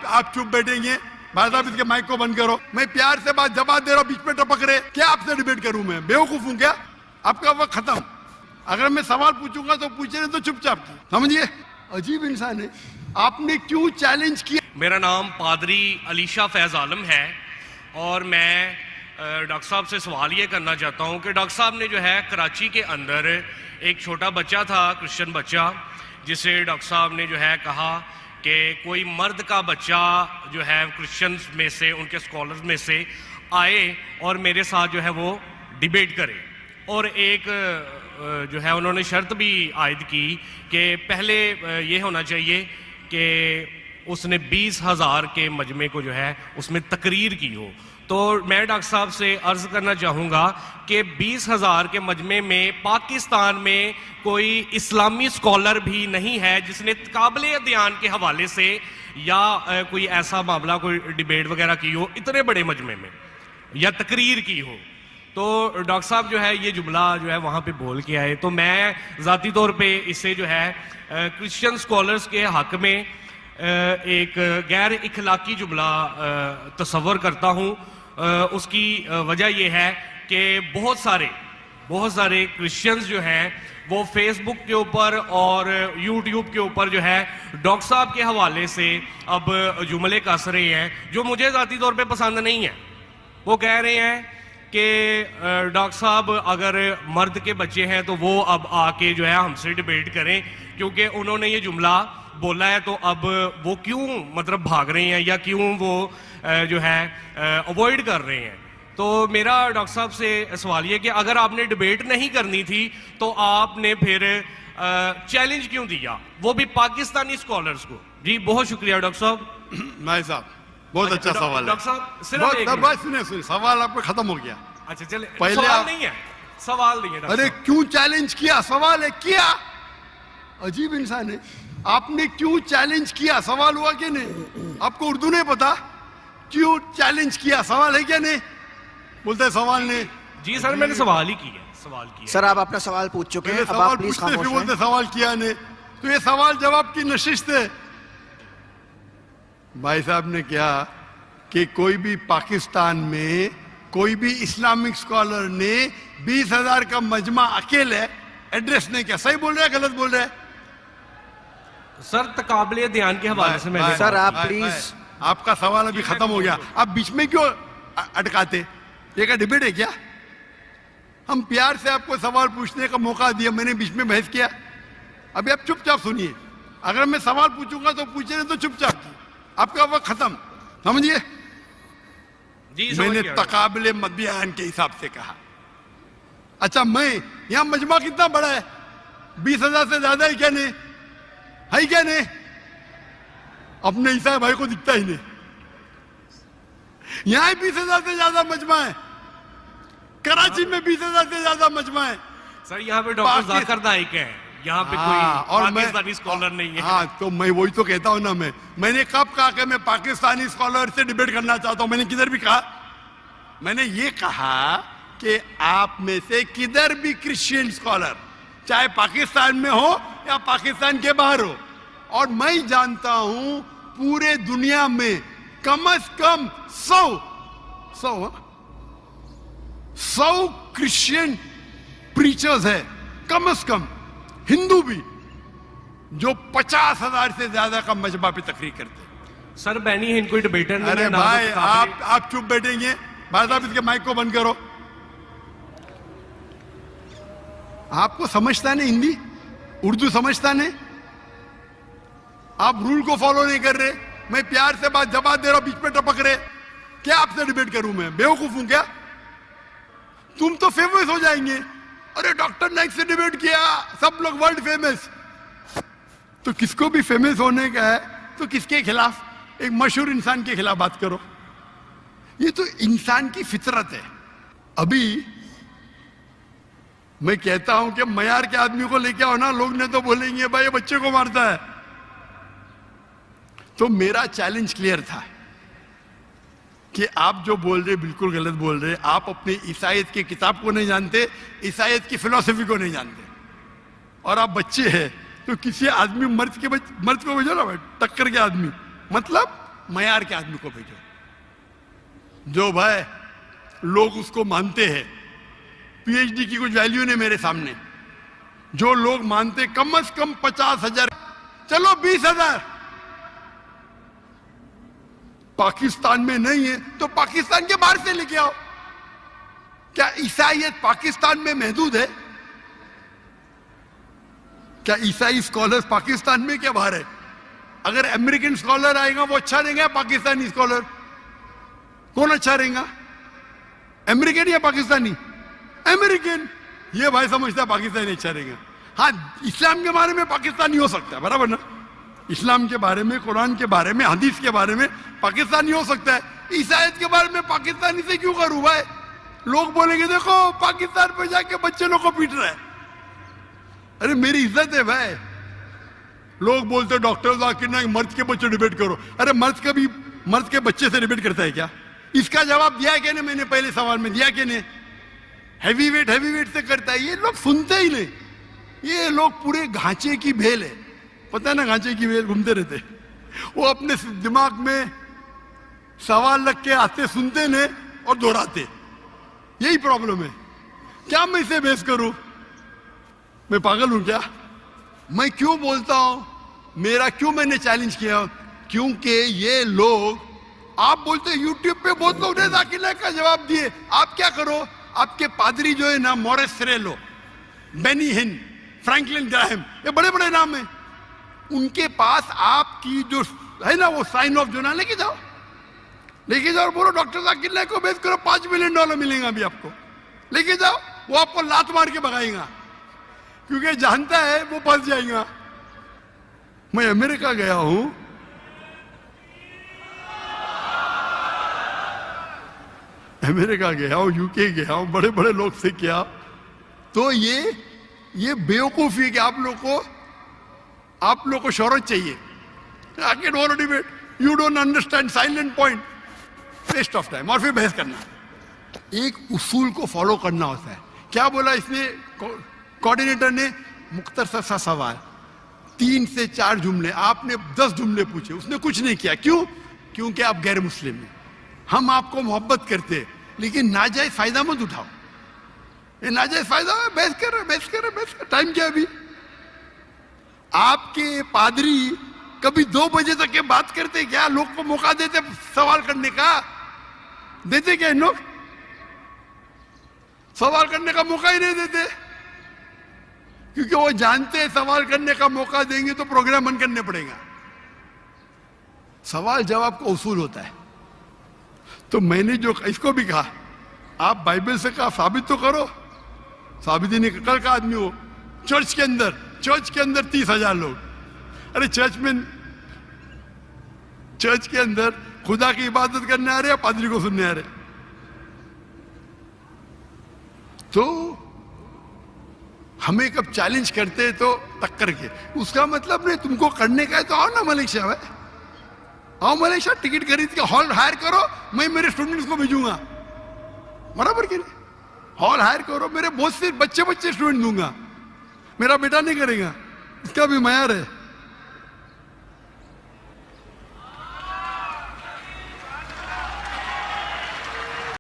आप चुप बैठेंगे? भाई साहब इसके माइक को बंद करो। मैं प्यार से बात जवाब दे रहा हूँ, बीच में टपक रहे। क्या आपसे डिबेट करूं? मैं बेवकूफ हूं क्या? आपका वक्त खत्म। अगर मैं सवाल पूछूंगा तो पूछे, नहीं तो चुपचाप। समझिए, अजीब इंसान है। आपने क्यों चैलेंज किया? मेरा नाम पादरी अलीशा फैज आलम है और मैं डॉक्टर साहब से सवाल ये करना चाहता हूँ कि डॉक्टर साहब ने जो है कराची के अंदर एक छोटा बच्चा था, क्रिश्चियन बच्चा, जिसे डॉक्टर साहब ने जो है कहा कि कोई मर्द का बच्चा जो है क्रिश्चियंस में से, उनके स्कॉलर्स में से आए और मेरे साथ जो है वो डिबेट करे। और एक जो है उन्होंने शर्त भी आयद की कि पहले ये होना चाहिए कि उसने 20,000 के मजमे को जो है उसमें तकरीर की हो। तो मैं डॉक्टर साहब से अर्ज करना चाहूँगा कि 20,000 के मजमे में पाकिस्तान में कोई इस्लामी स्कॉलर भी नहीं है जिसने काबिल अध्ययन के हवाले से या कोई ऐसा मामला, कोई डिबेट वगैरह की हो इतने बड़े मजमे में या तकरीर की हो। तो डॉक्टर साहब जो है ये जुमला जो है वहाँ पे बोल के आए। तो मैं ज़ाती तौर पे इससे जो है क्रिश्चियन स्कॉलर्स के हक़ में एक गैर इखलाकी जुमला तस्वर करता हूँ। उसकी वजह यह है कि बहुत सारे क्रिश्चियंस जो हैं वो फेसबुक के ऊपर और यूट्यूब के ऊपर जो है डॉक्टर साहब के हवाले से अब जुमले कस रहे हैं जो मुझे ज़ाती तौर पे पसंद नहीं है। वो कह रहे हैं कि डॉक्टर साहब अगर मर्द के बच्चे हैं तो वो अब आके जो है हमसे डिबेट करें, क्योंकि उन्होंने ये जुमला बोला है। तो अब वो क्यों मतलब भाग रहे हैं या क्यों वो जो है अवॉइड कर रहे हैं। तो मेरा डॉक्टर साहब से सवाल ये कि अगर आपने डिबेट नहीं करनी थी तो आपने फिर चैलेंज क्यों दिया, वो भी पाकिस्तानी स्कॉलर्स को? जी बहुत शुक्रिया डॉक्टर साहब। भाई साहब बहुत अच्छा सवाल है। डॉक्टर साहब सुने, सवाल आपका खत्म हो गया। अच्छा चले, पहले सवाल नहीं है, सवाल नहीं है। अरे क्यों चैलेंज किया? सवाल है किया। अजीब इंसान है। आपने क्यों चैलेंज किया? सवाल हुआ कि नहीं? आपको उर्दू नहीं पता? क्यों चैलेंज किया? सवाल है क्या? नहीं बोलते सवाल नहीं। जी सर मैंने सवाल ही किया, सवाल किया। सर आप अपना सवाल पूछ चुके हैं, अब आप प्लीज खामोश रहें। बोलते सवाल किया नहीं, तो ये सवाल जवाब की नशिस्त है। भाई साहब ने कहा कि कोई भी पाकिस्तान में कोई भी इस्लामिक स्कॉलर ने 20,000 का मजमा अकेले एड्रेस नहीं किया। सही बोल रहे हैं गलत बोल रहे हैं? सर तकाबले ध्यान के हवाले से मैंने। सर आप प्लीज, आपका सवाल अभी खत्म हो गया, आप बीच में क्यों अटकाते? ये क्या डिबेट है क्या? हम प्यार से आपको सवाल पूछने का मौका दिया, मैंने बीच में बहस किया? अभी आप चुपचाप सुनिए। अगर मैं सवाल पूछूंगा तो पूछे, नहीं तो चुपचाप। आपका वक्त खत्म। समझिए, मैंने तकाबले बयान के हिसाब से कहा। अच्छा, मैं यहां मजमा कितना बड़ा है? 20,000 से ज्यादा है क्या? नहीं है क्या? नहीं अपने ईसाई भाई को दिखता ही नहीं। यहां 20,000 से ज्यादा मजमा है, कराची में 20,000 से ज्यादा मजमा है। सर यहाँ पे डॉक्टर जाकिर नाइक है, यहाँ पे कोई पाकिस्तानी स्कॉलर नहीं है। हाँ तो मैं वही तो कहता हूं ना। मैंने कब कहा कि मैं पाकिस्तानी स्कॉलर से डिबेट करना चाहता हूं? मैंने किधर भी कहा? मैंने ये कहा कि आप में से किधर भी क्रिश्चियन स्कॉलर, चाहे पाकिस्तान में हो या पाकिस्तान के बाहर हो, और मैं जानता हूं पूरे दुनिया में कम से कम 100 क्रिश्चियन प्रीचर्स है, कम से कम हिंदू भी, जो 50,000 से ज्यादा का मजमा पे तकरीर करते हैं। सर बैनी है कोई डिबेटर नहीं। अरे भाई आप चुप बैठेंगे? भाई साहब इसके माइक को बंद करो। आपको समझता नहीं हिंदी, उर्दू समझता नहीं, आप रूल को फॉलो नहीं कर रहे। मैं प्यार से बात जवाब दे रहा हूं, बीच में टपक रहे। क्या आपसे डिबेट करूं? मैं बेवकूफ हूं क्या? तुम तो फेमस हो जाएंगे। अरे डॉक्टर नाइक से डिबेट किया, सब लोग वर्ल्ड फेमस। तो किसको भी फेमस होने का है तो किसके खिलाफ? एक मशहूर इंसान के खिलाफ बात करो। ये तो इंसान की फितरत है। अभी मैं कहता हूं कि मयार के आदमी को लेके आओ ना, लोग ने तो बोलेंगे भाई ये बच्चे को मारता है। तो मेरा चैलेंज क्लियर था कि आप जो बोल रहे बिल्कुल गलत बोल रहे। आप अपनी ईसाईयत की किताब को नहीं जानते, ईसाईयत की फिलॉसफी को नहीं जानते, और आप बच्चे हैं। तो किसी आदमी मर्द को भेजो ना, टक्कर के आदमी, मतलब मयार के आदमी को भेजो, जो भाई लोग उसको मानते हैं। पीएचडी की कुछ वैल्यू नहीं मेरे सामने। जो लोग मानते कम से कम 50,000, चलो 20,000। पाकिस्तान में नहीं है तो पाकिस्तान के बाहर से लेके आओ। क्या ईसाईयत पाकिस्तान में महदूद है? क्या ईसाई स्कॉलर्स पाकिस्तान में क्या बाहर है? अगर अमेरिकन स्कॉलर आएगा वो अच्छा रहेगा, पाकिस्तानी स्कॉलर कौन अच्छा रहेगा? अमेरिकन या पाकिस्तानी? अमेरिकन। ये भाई समझता है पाकिस्तानी अच्छा रहेगा। हाँ, इस्लाम के बारे में पाकिस्तानी हो सकता है, बराबर ना? इस्लाम के बारे में, कुरान के बारे में, हदीस के बारे में पाकिस्तानी हो सकता है। ईसाईयत के बारे में पाकिस्तानी से क्यों करूं भाई? लोग बोलेंगे देखो पाकिस्तान पे जाके बच्चे लोग को पीट रहा है। अरे मेरी इज्जत है भाई। लोग बोलते डॉक्टर जाकिर नाइक मर्द के बच्चे डिबेट करो। अरे मर्द के बच्चे से डिबेट करता है क्या? इसका जवाब दिया क्या नहीं? मैंने पहले सवाल में दिया कि नहीं? हैवी वेट से करता है। ये लोग सुनते ही नहीं। ये लोग पूरे घांचे की भेल है, पता है ना? घांचे की भेल घूमते रहते। वो अपने दिमाग में सवाल रख के आते, सुनते नहीं और दोहराते। यही प्रॉब्लम है। क्या मैं इसे बहस करूं? मैं पागल हूं क्या? मैं क्यों बोलता हूं? क्यों मैंने चैलेंज किया? क्योंकि ये लोग, आप बोलते यूट्यूब पे बहुत लोग ने जाकिर नाइक का जवाब दिए। आप क्या करो? आपके पादरी जो है ना, मॉरिस सेरेलो, बेनी हिन, फ्रैंकलिन ग्राहम, ये बड़े बड़े नाम हैं। उनके पास आपकी जो है ना वो साइन ऑफ जो ना लेके जाओ और बोलो डॉक्टर जाकिर नाइक को बेस करो, $5 मिलियन मिलेगा अभी आपको। लेके जाओ, वो आपको लात मार के भगाएगा क्योंकि जानता है वो फंस जाएगा। मैं अमेरिका गया हूं, यूके गया हूं, बड़े बड़े लोग से किया। तो ये बेवकूफी है कि आप लोग को शोहरत चाहिए। आगे don't debate, you don't understand, silent point, waste of time. और फिर बहस करना। एक उसूल को फॉलो करना होता है। क्या बोला इसने कोऑर्डिनेटर ने? मुख्तसर सा सवाल, 3 से 4 जुमले। आपने 10 जुमले पूछे, उसने कुछ नहीं किया। क्यों? क्योंकि आप गैर मुस्लिम हैं। हम आपको मोहब्बत करते हैं, लेकिन नाजायज फायदा मत उठाओ। ये नाजायज फायदा है, बहस कर। टाइम क्या अभी? आपके पादरी कभी 2 बजे तक के बात करते क्या? लोग को मौका देते सवाल करने का? देते क्या इन लोग? सवाल करने का मौका ही नहीं देते, क्योंकि वो जानते हैं सवाल करने का मौका देंगे तो प्रोग्राम बंद करने पड़ेगा। सवाल जवाब का उसूल होता है। तो मैंने जो इसको भी कहा, आप बाइबल से कहा साबित तो करो। साबित ही नहीं। कल का आदमी हो, चर्च के अंदर 30,000 लोग। अरे चर्च के अंदर खुदा की इबादत करने आ रहे या पादरी को सुनने आ रहे? तो हमें कब चैलेंज करते हैं तो टक्कर के, उसका मतलब नहीं तुमको करने का है तो आओ ना मलेशिया में। आओ मलेशिया, टिकट खरीद के हॉल हायर करो, मैं मेरे स्टूडेंट्स को भेजूंगा, बराबर के नहीं? हॉल हायर करो, मेरे बहुत से बच्चे स्टूडेंट दूंगा, मेरा बेटा नहीं करेगा, इसका भी मयार है।